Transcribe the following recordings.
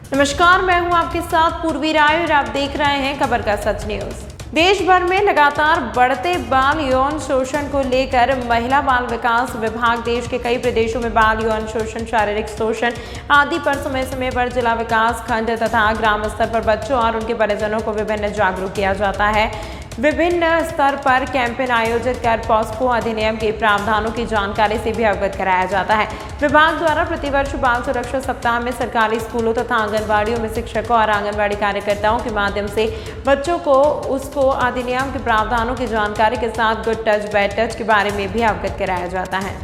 नमस्कार, मैं हूं आपके साथ पूर्वी राय और आप देख रहे हैं खबर का सच न्यूज। देश भर में लगातार बढ़ते बाल यौन शोषण को लेकर महिला बाल विकास विभाग देश के कई प्रदेशों में बाल यौन शोषण, शारीरिक शोषण आदि पर समय समय पर जिला विकास खंड तथा ग्राम स्तर पर बच्चों और उनके परिजनों को विभिन्न जागरूक किया जाता है। विभिन्न स्तर पर कैंपेन आयोजित कर पॉस्को अधिनियम के प्रावधानों की जानकारी से भी अवगत कराया जाता है। विभाग द्वारा प्रतिवर्ष बाल सुरक्षा सप्ताह में सरकारी स्कूलों तथा आंगनबाड़ियों में शिक्षकों और आंगनबाड़ी कार्यकर्ताओं के माध्यम से बच्चों को उसको अधिनियम के प्रावधानों की जानकारी के साथ गुड टच बैड टच के बारे में भी अवगत कराया जाता है।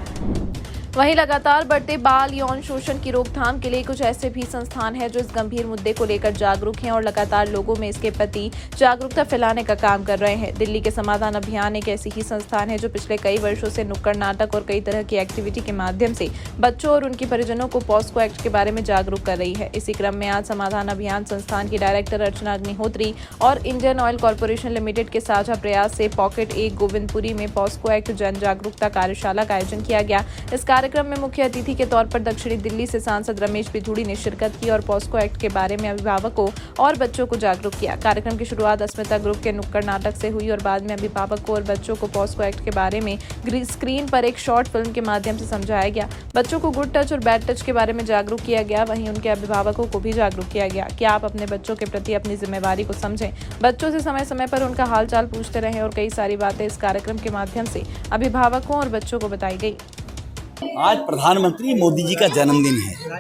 वहीं लगातार बढ़ते बाल यौन शोषण की रोकथाम के लिए कुछ ऐसे भी संस्थान हैं जो इस गंभीर मुद्दे को लेकर जागरूक हैं और लगातार लोगों में इसके प्रति जागरूकता फैलाने का काम कर रहे हैं। दिल्ली के समाधान अभियान एक ऐसी ही संस्थान है जो पिछले कई वर्षों से नुक्कड़ नाटक और कई तरह की एक्टिविटी के माध्यम से बच्चों और उनके परिजनों को पॉस्को एक्ट के बारे में जागरूक कर रही है। इसी क्रम में आज समाधान अभियान संस्थान की डायरेक्टर अर्चना अग्निहोत्री और इंडियन ऑयल कॉर्पोरेशन लिमिटेड के साझा प्रयास से पॉकेट 1 गोविंदपुरी में पॉस्को एक्ट जन जागरूकता कार्यशाला का आयोजन किया गया। इस कार्यक्रम में मुख्य अतिथि के तौर पर दक्षिणी दिल्ली से सांसद रमेश बिधूड़ी ने शिरकत की और पॉस्को एक्ट के बारे में अभिभावकों और बच्चों को जागरूक किया। कार्यक्रम की शुरुआत अस्मिता ग्रुप के नुक्कड़ नाटक से हुई और बाद में अभिभावकों और बच्चों को पॉस्को एक्ट के बारे में स्क्रीन पर एक शॉर्ट फिल्म के माध्यम से समझाया गया। बच्चों को गुड टच और बैड टच के बारे में जागरूक किया गया। वहीं उनके अभिभावकों को भी जागरूक किया गया कि आप अपने बच्चों के प्रति अपनी जिम्मेवारी को समझें, बच्चों से समय समय पर उनका हालचाल पूछते रहें और कई सारी बातें इस कार्यक्रम के माध्यम से अभिभावकों और बच्चों को बताई गई। आज प्रधानमंत्री मोदी जी का जन्मदिन है।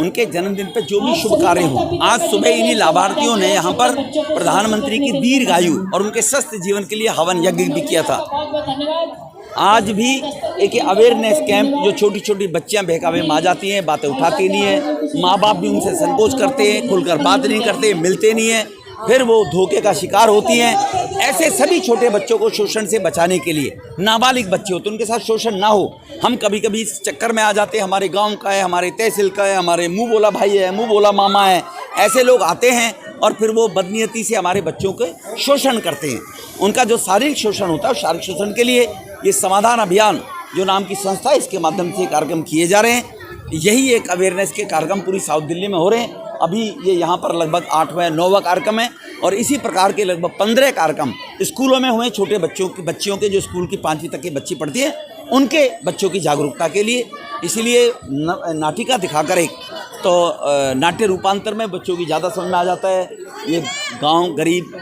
उनके जन्मदिन पर जो भी शुभ कार्य हो, आज सुबह इन्हीं लाभार्थियों ने यहाँ पर प्रधानमंत्री की दीर्घायु और उनके स्वस्थ जीवन के लिए हवन यज्ञ भी किया था। आज भी एक अवेयरनेस कैंप, जो छोटी छोटी बच्चियाँ बहकावे में आ जाती हैं, बातें उठाती नहीं है, माँ बाप भी उनसे संकोच करते हैं, खुलकर बात नहीं करते, मिलते नहीं हैं, फिर वो धोखे का शिकार होती हैं। ऐसे सभी छोटे बच्चों को शोषण से बचाने के लिए, नाबालिग बच्चे होते हैं उनके साथ शोषण ना हो, हम कभी कभी इस चक्कर में आ जाते हैं, हमारे गांव का है, हमारे तहसील का है, हमारे मुंह बोला भाई है, मुंह बोला मामा है, ऐसे लोग आते हैं और फिर वो बदनीयती से हमारे बच्चों के शोषण करते हैं। उनका जो शारीरिक शोषण होता है, शारीरिक शोषण के लिए ये समाधान अभियान जो नाम की संस्था है, इसके माध्यम से कार्यक्रम किए जा रहे हैं। यही एक अवेयरनेस के कार्यक्रम पूरी साउथ दिल्ली में हो रहे हैं। अभी ये यहाँ पर लगभग 8वां 9वां कार्यक्रम है और इसी प्रकार के लगभग 15 कार्यक्रम स्कूलों में हुए। छोटे बच्चियों के जो स्कूल की 5वीं तक की बच्ची पढ़ती है, उनके बच्चों की जागरूकता के लिए, इसीलिए नाटिका दिखाकर एक तो नाट्य रूपांतर में बच्चों की ज़्यादा समझ में आ जाता है। ये गांव गरीब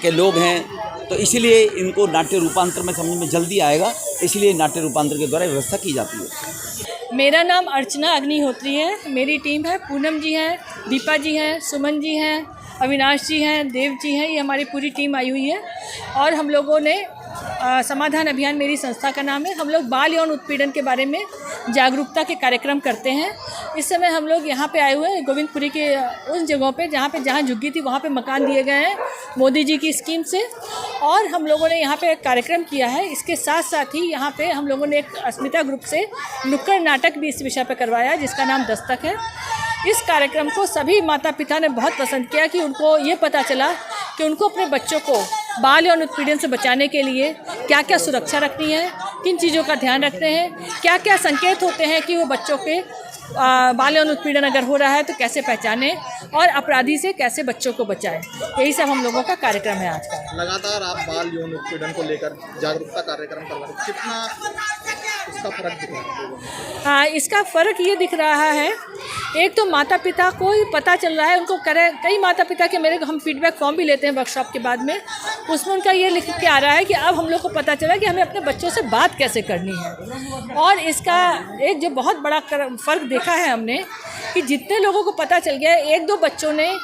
के लोग हैं, तो इसीलिए इनको नाट्य रूपांतर में समझ में जल्दी आएगा, इसलिए नाट्य रूपांतर के द्वारा व्यवस्था की जाती है। मेरा नाम अर्चना अग्निहोत्री है। मेरी टीम है, पूनम जी हैं, दीपा जी हैं, सुमन जी हैं, अविनाश जी हैं, देव जी हैं, ये हमारी पूरी टीम आई हुई है। और हम लोगों ने समाधान अभियान मेरी संस्था का नाम है। हम लोग बाल यौन उत्पीड़न के बारे में जागरूकता के कार्यक्रम करते हैं। इस समय हम लोग यहाँ पे आए हुए हैं गोविंदपुरी के उन जगहों पे जहाँ झुग्गी थी, वहाँ पे मकान दिए गए हैं मोदी जी की स्कीम से, और हम लोगों ने यहाँ पे एक कार्यक्रम किया है। इसके साथ साथ ही यहाँ पे हम लोगों ने एक अस्मिता ग्रुप से नुक्कड़ नाटक भी इस विषय पर करवाया है, जिसका नाम दस्तक है। इस कार्यक्रम को सभी माता पिता ने बहुत पसंद किया कि उनको ये पता चला कि उनको अपने बच्चों को बाल यौन उत्पीड़न से बचाने के लिए क्या क्या सुरक्षा रखनी है, किन चीज़ों का ध्यान रखते हैं, क्या क्या संकेत होते हैं कि वो बच्चों के बाल यौन उत्पीड़न अगर हो रहा है तो कैसे पहचाने और अपराधी से कैसे बच्चों को बचाएं। यही सब हम लोगों का कार्यक्रम है आज का। लगातार आप बाल यौन उत्पीड़न को लेकर जागरूकता कार्यक्रम कर रहे हैं, कितना इसका फर्क दिख रहा है? हाँ, इसका फ़र्क ये दिख रहा है, एक तो माता पिता को पता चल रहा है, उनको कई माता पिता के मेरे हम फीडबैक फॉर्म भी लेते हैं वर्कशॉप के बाद में, उसमें उनका ये लिख के आ रहा है कि अब हम लोग को पता चला कि हमें अपने बच्चों से बात कैसे करनी है। और इसका एक जो बहुत बड़ा फ़र्क देखा है हमने कि जितने लोगों को पता चल गया, 1-2 बच्चों ने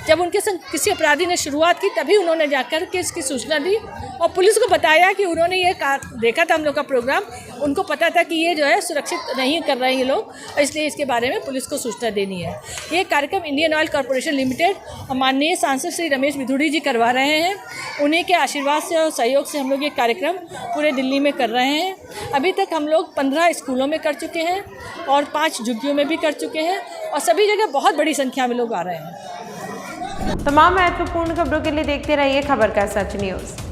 जब उनके संग किसी अपराधी ने शुरुआत की, तभी उन्होंने जाकर के इसकी सूचना दी और पुलिस को बताया कि उन्होंने ये देखा था हम लोग का प्रोग्राम, उनको पता था कि ये जो है सुरक्षित नहीं कर रहे हैं ये लोग, इसलिए इसके बारे में पुलिस को सूचना देनी है। ये कार्यक्रम इंडियन ऑयल कॉर्पोरेशन लिमिटेड और माननीय सांसद श्री रमेश बिधूड़ी जी करवा रहे हैं। उन्हीं के आशीर्वाद से और सहयोग से हम लोग ये कार्यक्रम पूरे दिल्ली में कर रहे हैं। अभी तक हम लोग 15 स्कूलों में कर चुके हैं और 5 झुग्गियों में भी कर चुके हैं और सभी जगह बहुत बड़ी संख्या में लोग आ रहे हैं। तमाम महत्वपूर्ण खबरों के लिए देखते रहिए खबर का सच न्यूज़।